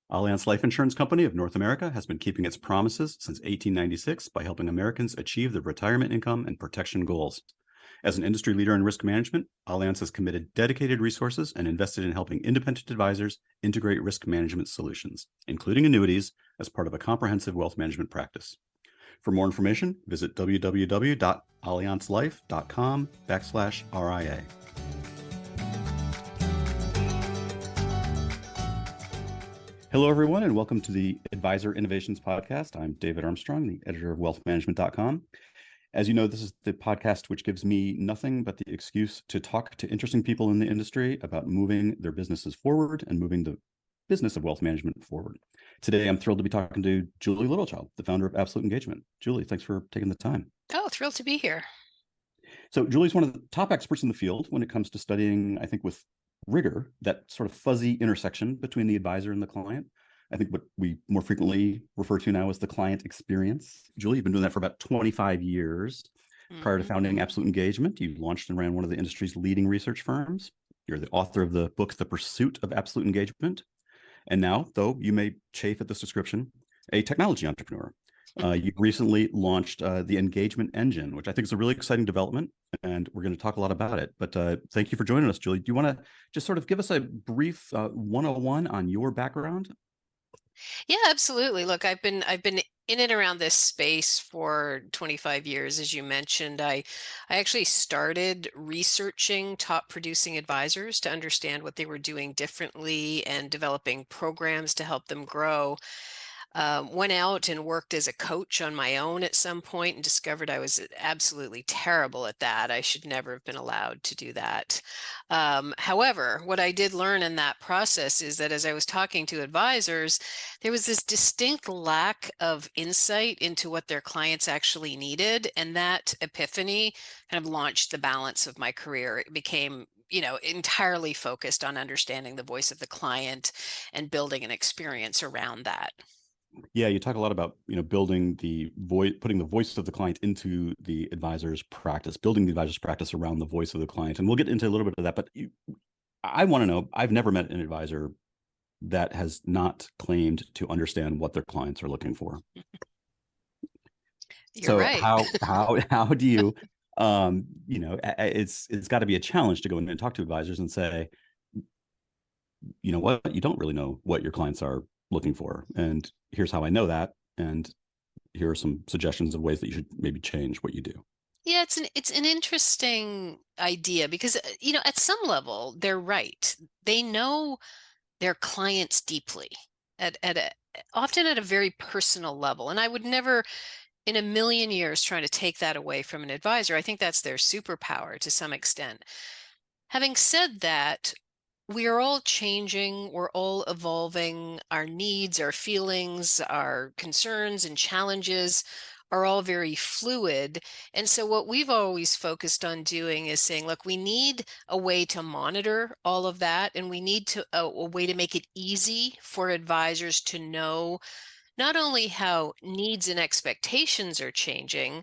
Allianz Life Insurance Company of North America has been keeping its promises since 1896 by helping Americans achieve their retirement income and protection goals. As an industry leader in risk management, Allianz has committed dedicated resources and invested in helping independent advisors integrate risk management solutions, including annuities, as part of a comprehensive wealth management practice. For more information, visit www.allianzlife.com/RIA. Hello, everyone, and welcome to the Advisor Innovations Podcast. I'm David Armstrong, the editor of WealthManagement.com. As you know, this is the podcast which gives me nothing but the excuse to talk to interesting people in the industry about moving their businesses forward and moving the business of wealth management forward. Today, I'm thrilled to be talking to Julie Littlechild, the founder of Absolute Engagement. Julie, thanks for taking the time. Oh, thrilled to be here. So Julie's one of the top experts in the field when it comes to studying, I think, with rigor, that sort of fuzzy intersection between the advisor and the client. I think what we more frequently refer to now as the client experience. Julie, you've been doing that for about 25 years. Prior to founding Absolute Engagement, you launched and ran one of the industry's leading research firms. You're the author of the book, The Pursuit of Absolute Engagement. And now, though you may chafe at this description, a technology entrepreneur. You recently launched the Engagement Engine, which I think is a really exciting development, and we're going to talk a lot about it. But thank you for joining us, Julie. Do you want to just sort of give us a brief 101 on your background? Yeah, absolutely. Look, I've been in and around this space for 25 years, as you mentioned. I actually started researching top producing advisors to understand what they were doing differently and developing programs to help them grow. Went out and worked as a coach on my own at some point and discovered I was absolutely terrible at that. I should never have been allowed to do that. However, what I did learn in that process is that as I was talking to advisors, there was this distinct lack of insight into what their clients actually needed. And that epiphany kind of launched the balance of my career. It became entirely focused on understanding the voice of the client and building an experience around that. Yeah, you talk a lot about building the voice, putting the voice of the client into the advisor's practice, building the advisor's practice around the voice of the client, and we'll get into a little bit of that. But I want to know. I've never met an advisor that has not claimed to understand what their clients are looking for. You're right. How do you it's got to be a challenge to go in and talk to advisors and say, you know what, you don't really know what your clients are looking for, and here's how I know that, and here are some suggestions of ways that you should maybe change what you do. Yeah, it's an interesting idea because at some level they're right. They know their clients deeply often at a very personal level. And I would never in a million years try to take that away from an advisor. I think that's their superpower to some extent. Having said that, we are all changing, we're all evolving. Our needs, our feelings, our concerns and challenges are all very fluid. And so what we've always focused on doing is saying, look, we need a way to monitor all of that, and we need a way to make it easy for advisors to know not only how needs and expectations are changing,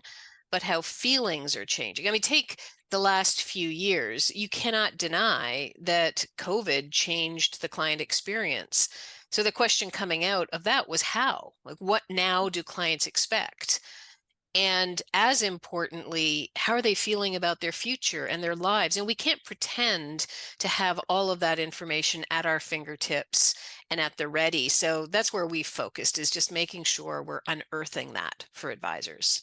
but how feelings are changing. I mean, take the last few years. You cannot deny that COVID changed the client experience. So the question coming out of that was how? Like, what now do clients expect? And as importantly, how are they feeling about their future and their lives? And we can't pretend to have all of that information at our fingertips and at the ready. So that's where we focused, is just making sure we're unearthing that for advisors.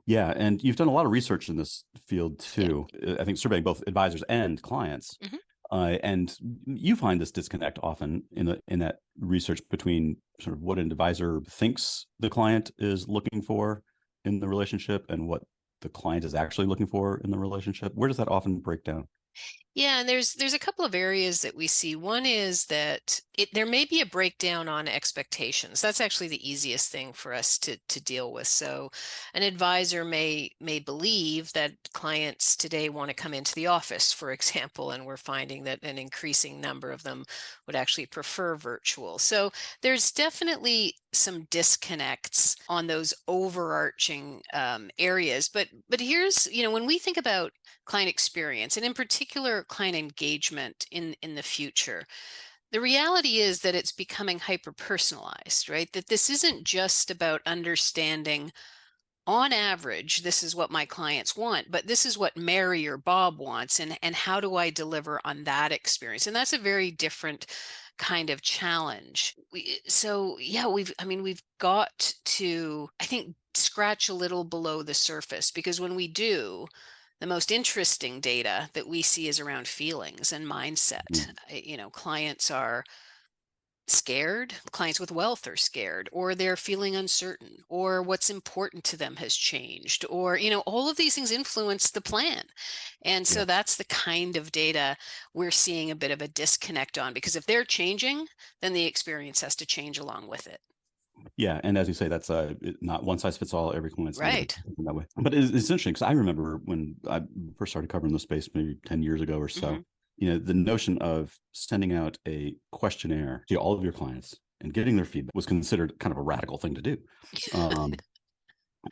Yeah, and you've done a lot of research in this field too. Yeah. I think surveying both advisors and clients. Mm-hmm. And you find this disconnect often in that research between sort of what an advisor thinks the client is looking for in the relationship and what the client is actually looking for in the relationship. Where does that often break down? Yeah, and there's a couple of areas that we see. One is that there may be a breakdown on expectations. That's actually the easiest thing for us to deal with. So an advisor may believe that clients today want to come into the office, for example, and we're finding that an increasing number of them would actually prefer virtual. So there's definitely some disconnects on those overarching areas. But here's, when we think about client experience, and in particular client engagement in the future, The reality is that it's becoming hyper personalized, right? That this isn't just about understanding, on average, this is what my clients want, but this is what Mary or Bob wants, and how do I deliver on that experience? And that's a very different kind of challenge. So yeah, we've got to, I think, scratch a little below the surface, because when we do, the most interesting data that we see is around feelings and mindset. Mm. Clients are scared, clients with wealth are scared, or they're feeling uncertain, or what's important to them has changed, or all of these things influence the plan. And Yeah. so that's the kind of data we're seeing a bit of a disconnect on, because if they're changing, then the experience has to change along with it. Yeah, and as you say, that's not one size fits all. Every client's a little bit Right. different that way. But it's interesting because I remember when I first started covering the space, maybe 10 years ago or so. Hmm. The notion of sending out a questionnaire to all of your clients and getting their feedback was considered kind of a radical thing to do. Um,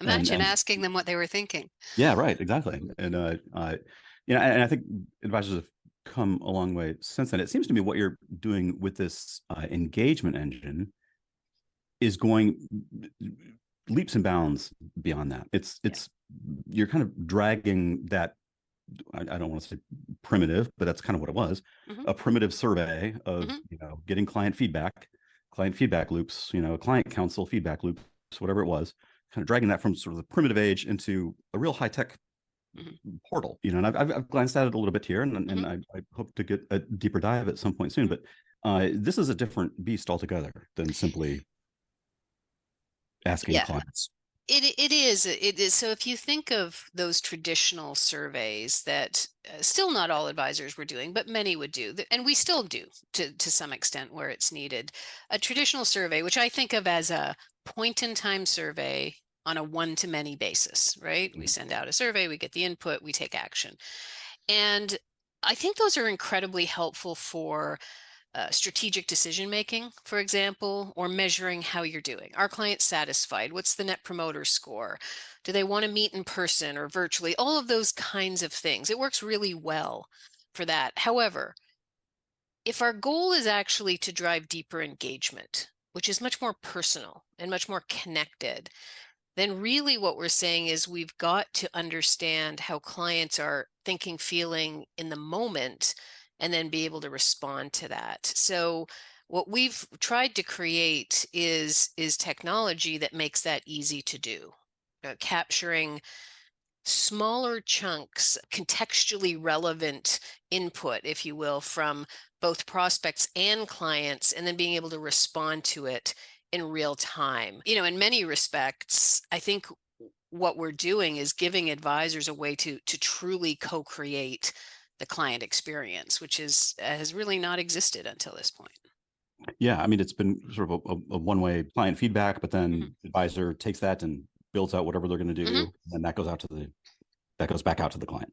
and Imagine asking them what they were thinking. yeah, right, exactly. And I think advisors have come a long way since then. It seems to me what you're doing with this engagement engine is going leaps and bounds beyond that. Yeah. It's You're kind of dragging that. I don't want to say primitive, but that's kind of what it was. Hmm. A primitive survey of Hmm. getting client feedback loops, client council feedback loops, whatever it was, kind of dragging that from sort of the primitive age into a real high tech Hmm. portal. And I've glanced at it a little bit here, and, Hmm. I hope to get a deeper dive at some point soon. Hmm. But this is a different beast altogether than simply asking Yeah. clients. It is. So if you think of those traditional surveys that still not all advisors were doing, but many would do, and we still do to some extent where it's needed, a traditional survey, which I think of as a point in time survey on a one-to-many basis, right? We send out a survey, we get the input, we take action. And I think those are incredibly helpful for strategic decision making, for example, or measuring how you're doing. Are clients satisfied? What's the net promoter score? Do they want to meet in person or virtually? All of those kinds of things. It works really well for that. However, if our goal is actually to drive deeper engagement, which is much more personal and much more connected, then really what we're saying is we've got to understand how clients are thinking, feeling in the moment, and then be able to respond to that. So what we've tried to create is technology that makes that easy to do. Capturing smaller chunks, contextually relevant input, if you will, from both prospects and clients, and then being able to respond to it in real time. In many respects, I think what we're doing is giving advisors a way to truly co-create the client experience, which has really not existed until this point. Yeah, I mean, it's been sort of a one-way client feedback, but Hmm. then the advisor takes that and builds out whatever they're going to Hmm. do, and that goes back out to the client.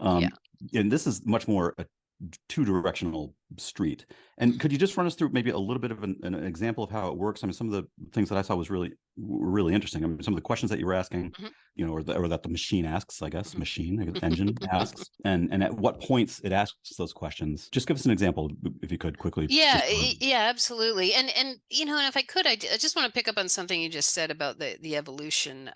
Yeah. Um, and this is much more a two-directional street. And Mhm. could you just run us through maybe a little bit of an example of how it works? I mean, some of the things that I saw was really interesting. I mean, some of the questions that you were asking, Mhm. or that the machine asks, I guess, Mhm. machine, I guess, engine asks, and at what points it asks those questions. Just give us an example, if you could, quickly. Yeah, Just yeah, absolutely. And if I could, I just want to pick up on something you just said about the evolution,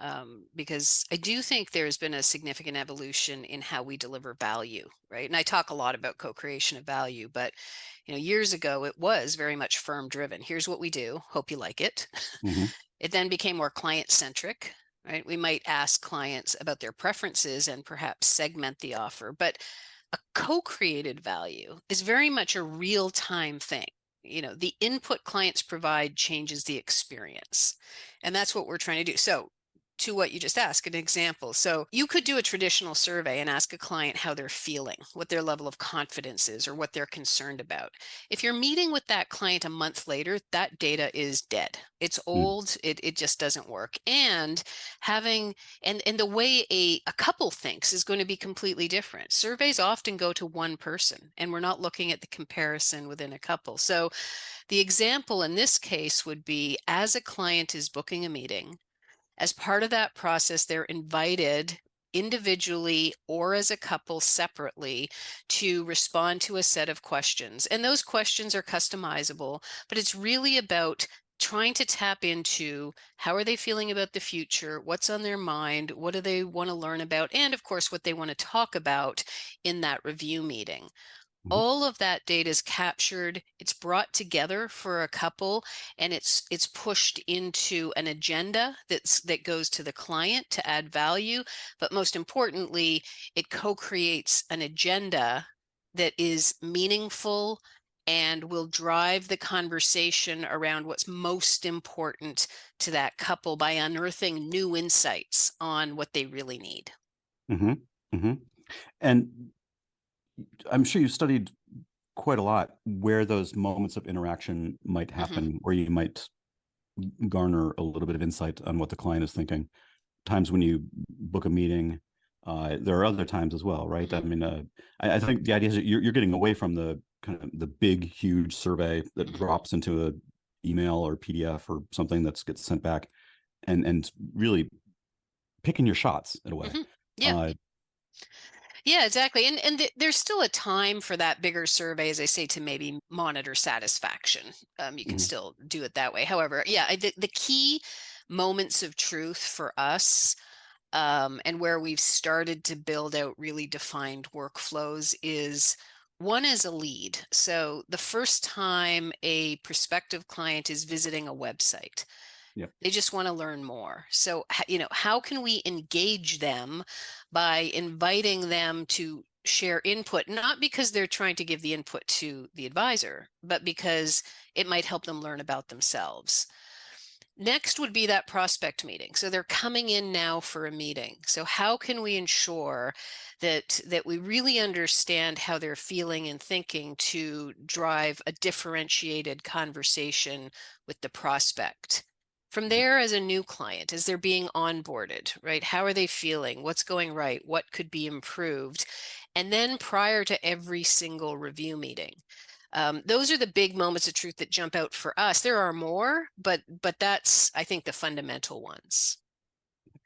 because I do think there's been a significant evolution in how we deliver value, right? And I talk a lot about co-creation of value, but years ago it was very much firm driven. Here's what we do. Hope you like it. Mhm. It then became more client centric, right? We might ask clients about their preferences and perhaps segment the offer, but a co-created value is very much a real-time thing. The input clients provide changes the experience. And that's what we're trying to do. So to what you just asked, an example. So you could do a traditional survey and ask a client how they're feeling, what their level of confidence is, or what they're concerned about. If you're meeting with that client a month later, that data is dead. It's Mm. old. It just doesn't work. And having and the way a couple thinks is going to be completely different. Surveys often go to one person, and we're not looking at the comparison within a couple. So the example in this case would be, as a client is booking a meeting, as part of that process, they're invited individually or as a couple separately to respond to a set of questions. And those questions are customizable, but it's really about trying to tap into how are they feeling about the future, what's on their mind, what do they want to learn about, and of course, what they want to talk about in that review meeting. Mhm. All of that data is captured, it's brought together for a couple, and it's pushed into an agenda that goes to the client to add value. But most importantly, it co-creates an agenda that is meaningful and will drive the conversation around what's most important to that couple by unearthing new insights on what they really need. Mhm. Mhm. And I'm sure you studied quite a lot where those moments of interaction might Mhm. happen, where you might garner a little bit of insight on what the client is thinking. Times when you book a meeting, there are other times as well, right? I Mhm. mean, I think the idea is that you're getting away from the kind of the big, huge survey that Mhm. drops into a email or PDF or something that gets sent back, and really picking your shots in a way. Mhm. Yeah. Uh, Yeah, exactly. And there's still a time for that bigger survey, as I say, to maybe monitor satisfaction. You can mhm, still do it that way. However, yeah, the key moments of truth for us, and where we've started to build out really defined workflows is one is a lead. So the first time a prospective client is visiting a website, yep. they just want to learn more. So, how can we engage them by inviting them to share input, not because they're trying to give the input to the advisor, but because it might help them learn about themselves. Next would be that prospect meeting. So they're coming in now for a meeting. So how can we ensure that we really understand how they're feeling and thinking to drive a differentiated conversation with the prospect? From there, as a new client, as they're being onboarded, right? How are they feeling? What's going right? What could be improved? And then prior to every single review meeting, those are the big moments of truth that jump out for us. There are more, but that's, I think, the fundamental ones.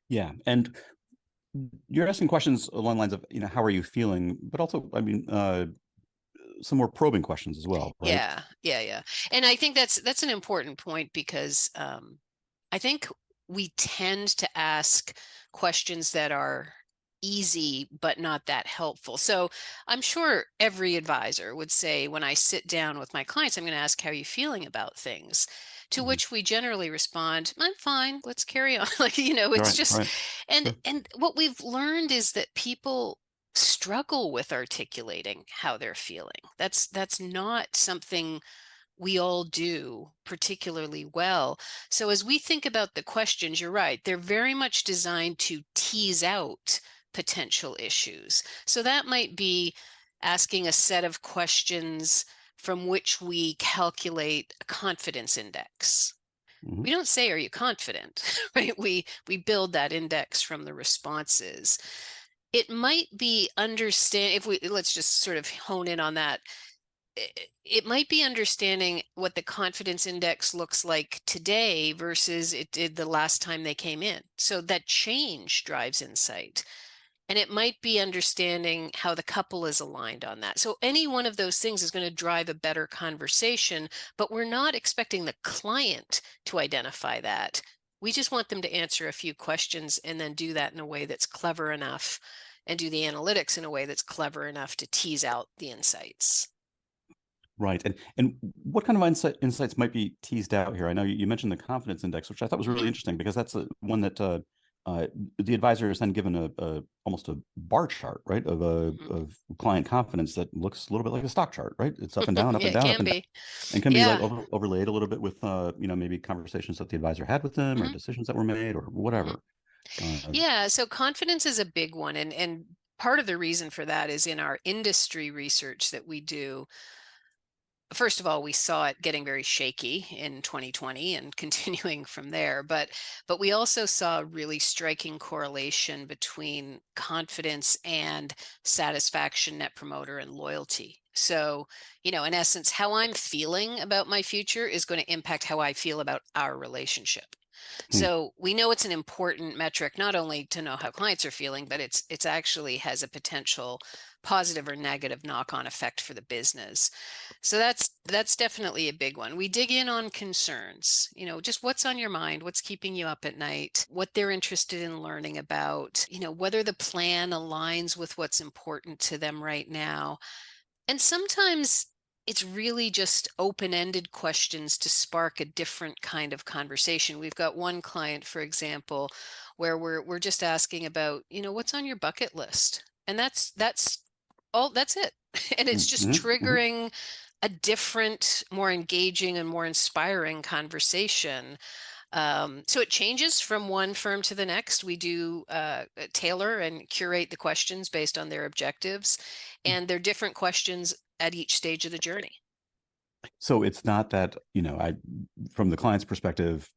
Yeah, and you're asking questions along the lines of, how are you feeling, but also, I mean, some more probing questions as well, right? Yeah, yeah, yeah. And I think that's an important point because I think we tend to ask questions that are easy but not that helpful. So I'm sure every advisor would say, when I sit down with my clients, I'm going to ask, how are you feeling about things? To Mhm. which we generally respond, I'm fine, let's carry on. Like, it's Right, just, right, and sure. and what we've learned is that people struggle with articulating how they're feeling. That's not something we all do particularly well. So as we think about the questions, you're right, they're very much designed to tease out potential issues. So that might be asking a set of questions from which we calculate a confidence index. Mhm. We don't say, are you confident? Right? We build that index from the responses. It might be understand if we let's just sort of hone in on that. It might be understanding what the confidence index looks like today versus it did the last time they came in. So that change drives insight. And it might be understanding how the couple is aligned on that. So any one of those things is going to drive a better conversation, but we're not expecting the client to identify that. We just want them to answer a few questions and then do that in a way that's clever enough and do the analytics in a way that's clever enough to tease out the insights. Right. And what kind of insights might be teased out here? I know you mentioned the confidence index, which I thought was really Mhm. interesting because that's one that the advisor is then given a almost a bar chart, right, of a Mhm. of client confidence that looks a little bit like a stock chart, right? It's up and down, up Yeah, and it down, up can and down, be. and can be like Yeah. overlaid a little bit with maybe conversations that the advisor had with them or Mhm. decisions that were made or Mhm. whatever. Uh, Yeah, so confidence is a big one, and part of the reason for that is in our industry research that we do. First of all, we saw it getting very shaky in 2020 and continuing from there, but we also saw a really striking correlation between confidence and satisfaction, net promoter, and loyalty. So, in essence, how I'm feeling about my future is going to impact how I feel about our relationship. Hmm. So we know it's an important metric, not only to know how clients are feeling, but it's actually has a potential positive or negative knock-on effect for the business. So that's definitely a big one. We dig in on concerns, just what's on your mind, what's keeping you up at night, what they're interested in learning about, whether the plan aligns with what's important to them right now. And sometimes it's really just open-ended questions to spark a different kind of conversation. We've got one client, for example, where we're just asking about, what's on your bucket list? And that's all, that's it. And it's just Mhm, mhm. triggering a different, more engaging and more inspiring conversation. So it changes from one firm to the next. We do tailor and curate the questions based on their objectives, and they're different questions at each stage of the journey. So it's not that, from the client's perspective,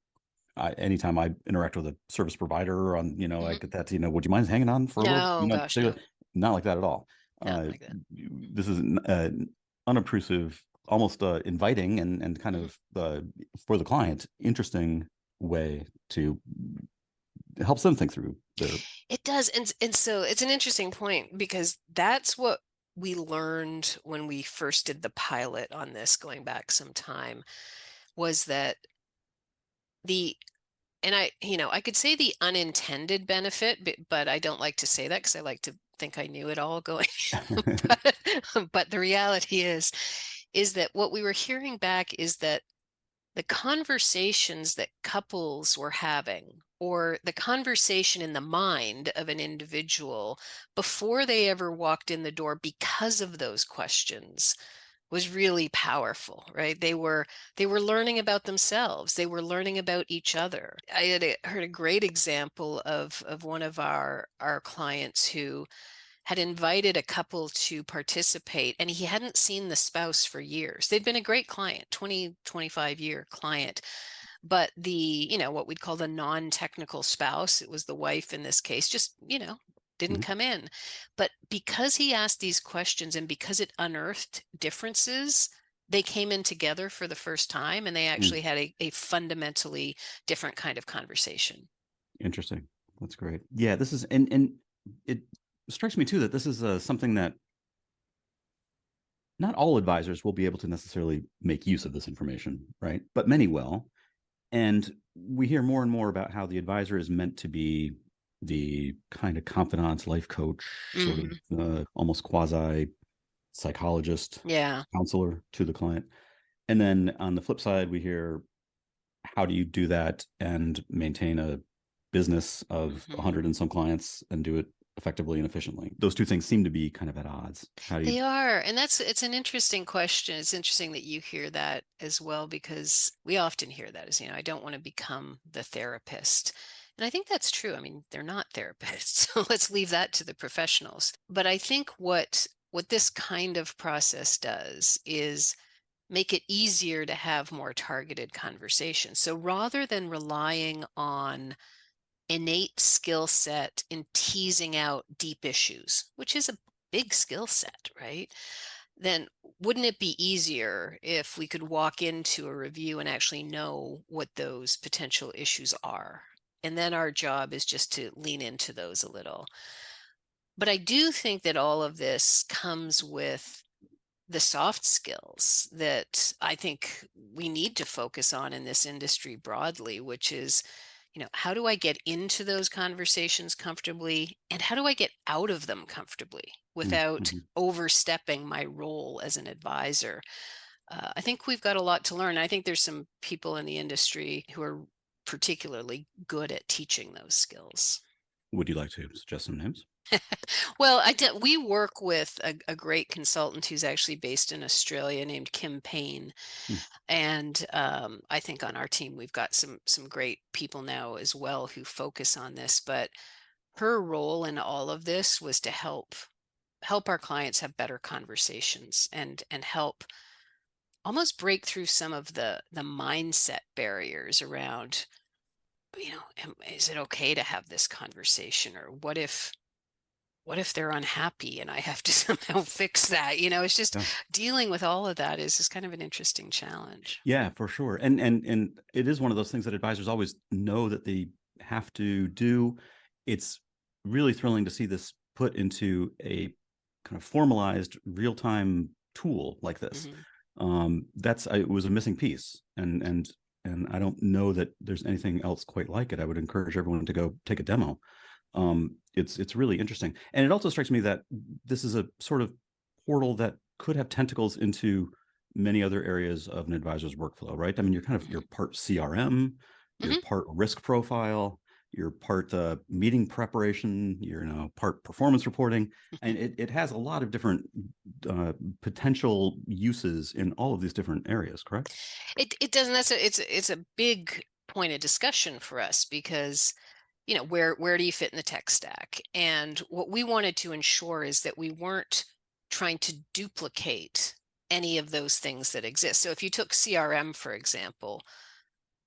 anytime I interact with a service provider I Mhm. get that, would you mind hanging on for a little, No, gosh, no, not like that at all. not Uh, like that. this is unobtrusive, almost inviting and kind Mhm. of for the client, interesting way to help them think through their. It does, and so it's an interesting point because that's what we learned when we first did the pilot on this, going back some time, was that the and I could say the unintended benefit, but I don't like to say that because I like to think I knew it all going. but, but the reality is that what we were hearing back is that the conversations that couples were having, or the conversation in the mind of an individual before they ever walked in the door because of those questions, was really powerful, right? They were learning about themselves. They were learning about each other. I heard a great example of one of our clients who had invited a couple to participate, and he hadn't seen the spouse for years. They'd been a great client, 20-25 year client, but what we'd call the non-technical spouse, it was the wife in this case, just, didn't Mhm, come in. But because he asked these questions and because it unearthed differences, they came in together for the first time and they mhm. actually had a fundamentally different kind of conversation. Interesting. That's great. Yeah, this is, and it strikes me too that this is something that not all advisors will be able to necessarily make use of this information, right? But many will. And we hear more and more about how the advisor is meant to be the kind of confidant, life coach, sort of Hmm. almost quasi psychologist, Yeah. counselor to the client. And then on the flip side, we hear, how do you do that and maintain a business of Hmm. 100 and some clients and do it effectively and efficiently? Those two things seem to be kind of at odds. How do you? They are. And it's an interesting question. It's interesting that you hear that as well, because we often hear that as, I don't want to become the therapist. And I think that's true. I mean, they're not therapists. So let's leave that to the professionals. But I think what this kind of process does is make it easier to have more targeted conversations. So rather than relying on innate skill set in teasing out deep issues, which is a big skill set, right? Then wouldn't it be easier if we could walk into a review and actually know what those potential issues are? And then our job is just to lean into those a little. But I do think that all of this comes with the soft skills that I think we need to focus on in this industry broadly, which is, how do I get into those conversations comfortably? And how do I get out of them comfortably without Mhm. overstepping my role as an advisor? I think we've got a lot to learn. I think there's some people in the industry who are particularly good at teaching those skills. Would you like to suggest some names? Well, we work with a great consultant who's actually based in Australia named Kim Payne. Hmm. And I think on our team we've got some great people now as well who focus on this. But her role in all of this was to help our clients have better conversations and help almost break through some of the mindset barriers around, is it okay to have this conversation? Or what if what if they're unhappy and I have to somehow fix that? It's just Yeah. dealing with all of that is kind of an interesting challenge. Yeah, for sure. And it is one of those things that advisors always know that they have to do. It's really thrilling to see this put into a kind of formalized real-time tool like this. Mhm. It was a missing piece, and I don't know that there's anything else quite like it. I would encourage everyone to go take a demo. It's really interesting, and it also strikes me that this is a sort of portal that could have tentacles into many other areas of an advisor's workflow, right? I mean, you're part CRM, you're Mhm. part risk profile, you're part meeting preparation, you're part performance reporting, and it has a lot of different potential uses in all of these different areas, correct? It doesn't. It's a big point of discussion for us because where do you fit in the tech stack? And what we wanted to ensure is that we weren't trying to duplicate any of those things that exist. So if you took CRM, for example,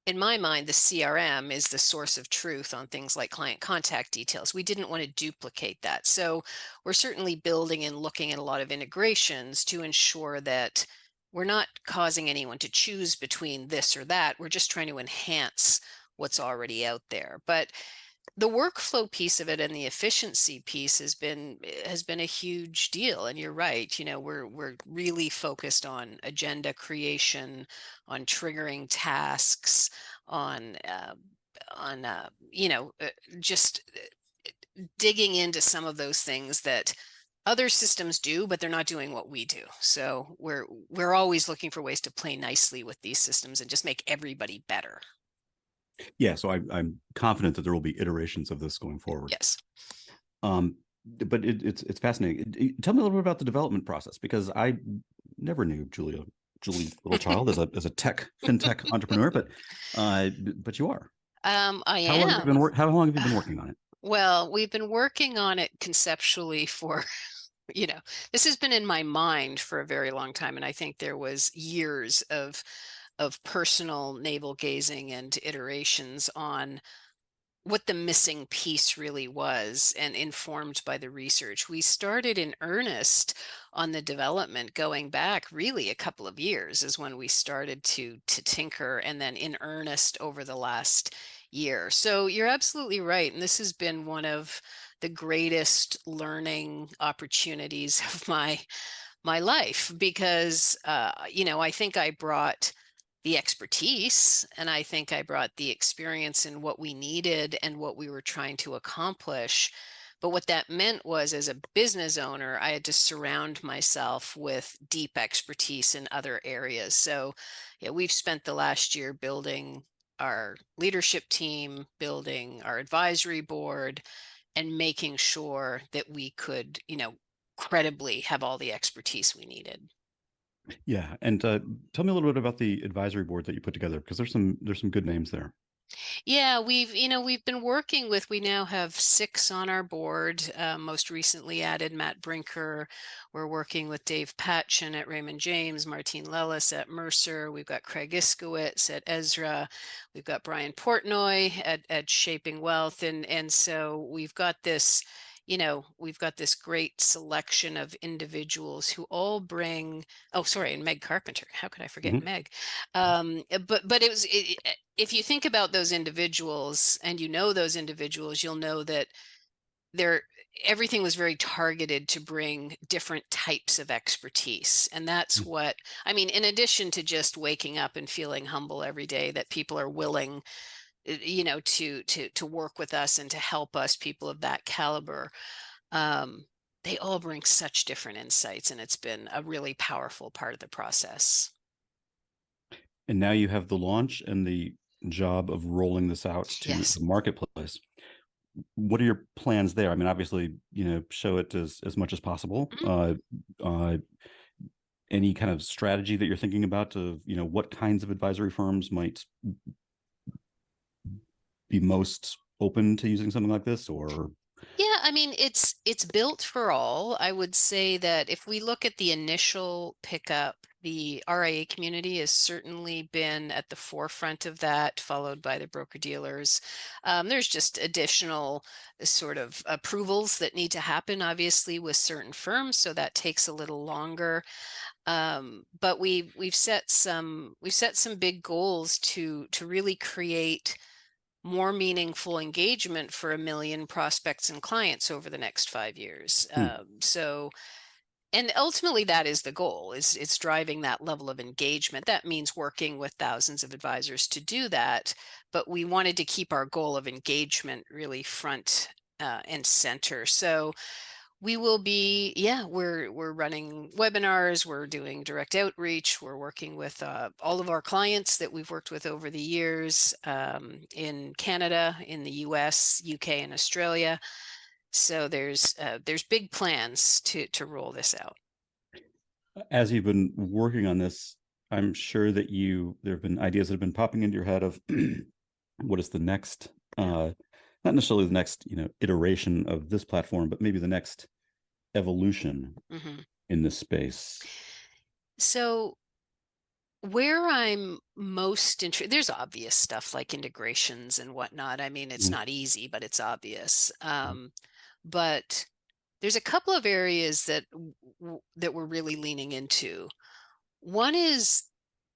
in my mind, the CRM is the source of truth on things like client contact details. We didn't want to duplicate that. So we're certainly building and looking at a lot of integrations to ensure that we're not causing anyone to choose between this or that. We're just trying to enhance what's already out there. But the workflow piece of it and the efficiency piece has been a huge deal. And you're right, we're really focused on agenda creation, on triggering tasks, on just digging into some of those things that other systems do, but they're not doing what we do. So we're always looking for ways to play nicely with these systems and just make everybody better. Yeah, so I'm confident that there will be iterations of this going forward. Yes. But it's fascinating. Tell me a little bit about the development process, because I never knew Julie Littlechild as a fintech entrepreneur, but you are. I How long have you am. been how long have you been working on it? Well, we've been working on it conceptually for, you know, this has been in my mind for a very long time, and I think there was years of personal navel gazing and iterations on what the missing piece really was and informed by the research. We started in earnest on the development going back really a couple of years is when we started to tinker, and then in earnest over the last year. So you're absolutely right. And this has been one of the greatest learning opportunities of my life because I think I brought the expertise and I think I brought the experience in what we needed and what we were trying to accomplish. But what that meant was, as a business owner, I had to surround myself with deep expertise in other areas. So, yeah, we've spent the last year building our leadership team, building our advisory board, and making sure that we could, credibly have all the expertise we needed. Yeah, and tell me a little bit about the advisory board that you put together, because there's some good names there. Yeah, we've been working with, we now have 6 on our board. Most recently added Matt Brinker. We're working with Dave Patchen at Raymond James, Martine Lellis at Mercer. We've got Craig Iskowitz at Ezra. We've got Brian Portnoy at Shaping Wealth. And so we've got this great selection of individuals who all bring, oh, sorry, and Meg Carpenter. How could I forget Mhm. Meg? But if you think about those individuals and those individuals, you'll know that they're everything was very targeted to bring different types of expertise. And that's what I mean, in addition to just waking up and feeling humble every day that people are willing, to work with us and to help us, people of that caliber. Um, they all bring such different insights, and it's been a really powerful part of the process. And now you have the launch and the job of rolling this out to Yes. the marketplace. What are your plans there? I mean, obviously, show it as much as possible. Mhm. Uh, any kind of strategy that you're thinking about of, what kinds of advisory firms might be most open to using something like this, or Yeah, I mean, it's built for all. I would say that if we look at the initial pickup the RIA community has certainly been at the forefront of that, followed by the broker dealers. There's just additional sort of approvals that need to happen, obviously, with certain firms, so that takes a little longer. But we've set some big goals to really create more meaningful engagement for 1 million prospects and clients over the next 5 years. Hmm. So, and ultimately that is the goal, is it's driving that level of engagement. That means working with thousands of advisors to do that, but we wanted to keep our goal of engagement really front and center. So we will be, yeah, we're running webinars, we're doing direct outreach, we're working with all of our clients that we've worked with over the years, in Canada, in the US, UK, and Australia. So there's big plans to roll this out. As you've been working on this, I'm sure that there have been ideas that have been popping into your head of what is the next, not necessarily the next, iteration of this platform, but maybe the next evolution Hmm. in this space. So where I'm most interested, there's obvious stuff like integrations and whatnot. I mean, it's Mhm. not easy, but it's obvious. But there's a couple of areas that we're really leaning into. One is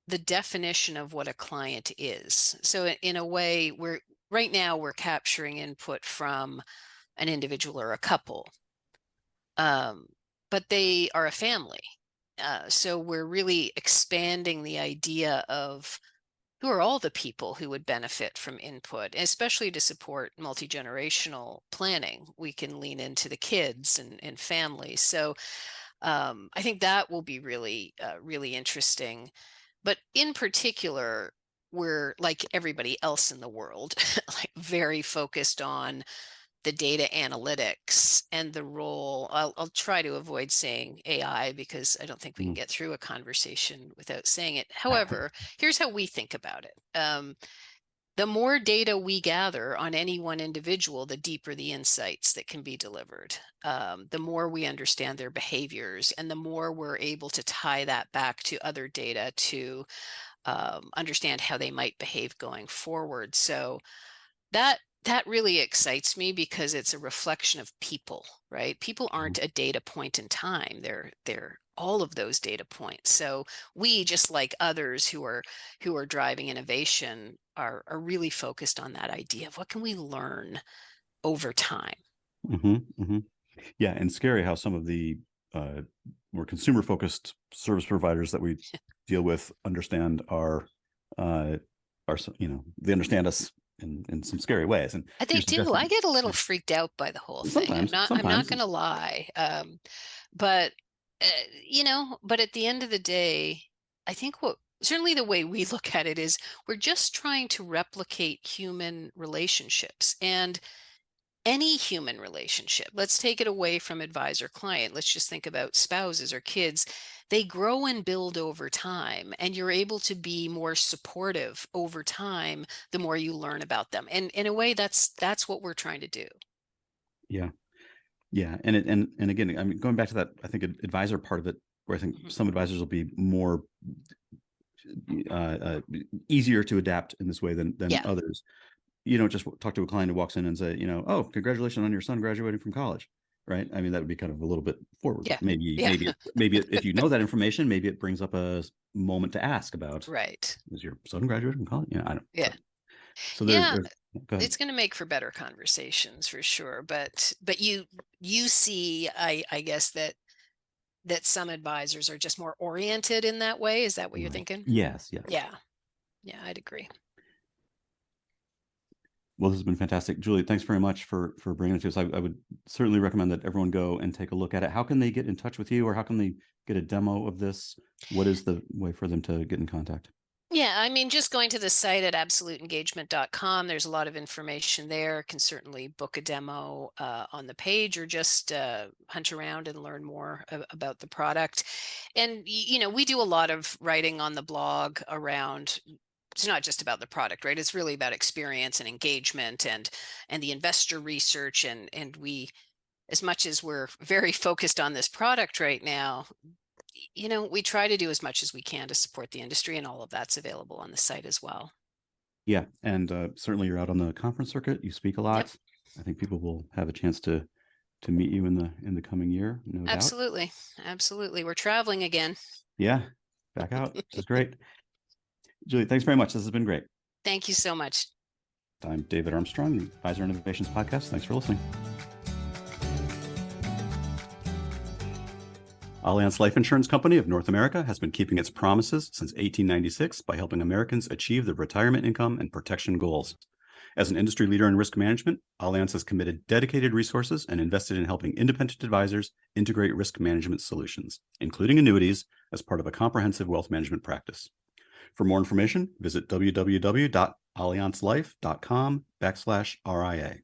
the definition of what a client is. So in a way, right now we're capturing input from an individual or a couple, um, but they are a family. So we're really expanding the idea of who are all the people who would benefit from input, especially to support multi-generational planning. We can lean into the kids and families. So I think that will be really, really interesting. But in particular, we're like everybody else in the world, like very focused on the data analytics and the role. I'll try to avoid saying AI because I don't think we can Mhm. get through a conversation without saying it. However, here's how we think about it. The more data we gather on any one individual, the deeper the insights that can be delivered. The more we understand their behaviors, and the more we're able to tie that back to other data to understand how they might behave going forward. So that really excites me because it's a reflection of people, right? People aren't a data point in time. They're all of those data points. So we, just like others who are driving innovation, are really focused on that idea of what can we learn over time. Mhm. Mhm. Yeah, and scary how some of the uh, more consumer focused service providers that we deal with understand they understand us in some scary ways. And They you're do. I suggesting, get a little yeah, freaked out by the whole thing. I'm sometimes, not I'm not sometimes, going to lie. But but at the end of the day, I think what certainly the way we look at it is we're just trying to replicate human relationships, and any human relationship. Let's take it away from advisor client. Let's just think about spouses or kids. They grow and build over time, and you're able to be more supportive over time the more you learn about them. And in a way, that's what we're trying to do. yeah, yeah, and again, I mean, going back to that, I think advisor part of it, where I think Mhm. some advisors will be more uh, uh, easier to adapt in this way than Yeah, others. You don't just talk to a client who walks in and say, oh, congratulations on your son graduating from college, right? I mean, that would be kind of a little bit forward, yeah, but maybe, yeah. if you know that information, maybe it brings up a moment to ask about, Right. is your son graduating from college? Yeah, I don't. Yeah. So Yeah, there's go ahead. it's going to make for better conversations for sure. But you see, I guess that some advisors are just more oriented in that way. Is that what you're Right. thinking? Yes, yes. Yeah. Yeah, I'd agree. Well, this has been fantastic, Julie. Thanks very much for bringing it to us. I would certainly recommend that everyone go and take a look at it. How can they get in touch with you, or how can they get a demo of this? What is the way for them to get in contact? Yeah, I mean, just going to the site at absoluteengagement.com, there's a lot of information there. Can certainly book a demo on the page, or just hunt around and learn more about the product. And, we do a lot of writing on the blog around, it's not just about the product, right? It's really about experience and engagement and the investor research. And we, as much as we're very focused on this product right now, We try to do as much as we can to support the industry, and all of that's available on the site as well. Yeah, and certainly you're out on the conference circuit. You speak a Yep, lot. I think people will have a chance to meet you in the coming year, no doubt. absolutely. Absolutely. We're traveling again. Yeah, back out, which is great. Julie, thanks very much. This has been great. Thank you so much. I'm David Armstrong, the Advisor Innovations Podcast. Thanks for listening. Allianz Life Insurance Company of North America has been keeping its promises since 1896 by helping Americans achieve their retirement income and protection goals. As an industry leader in risk management, Allianz has committed dedicated resources and invested in helping independent advisors integrate risk management solutions, including annuities, as part of a comprehensive wealth management practice. For more information, visit www.allianzlife.com/RIA.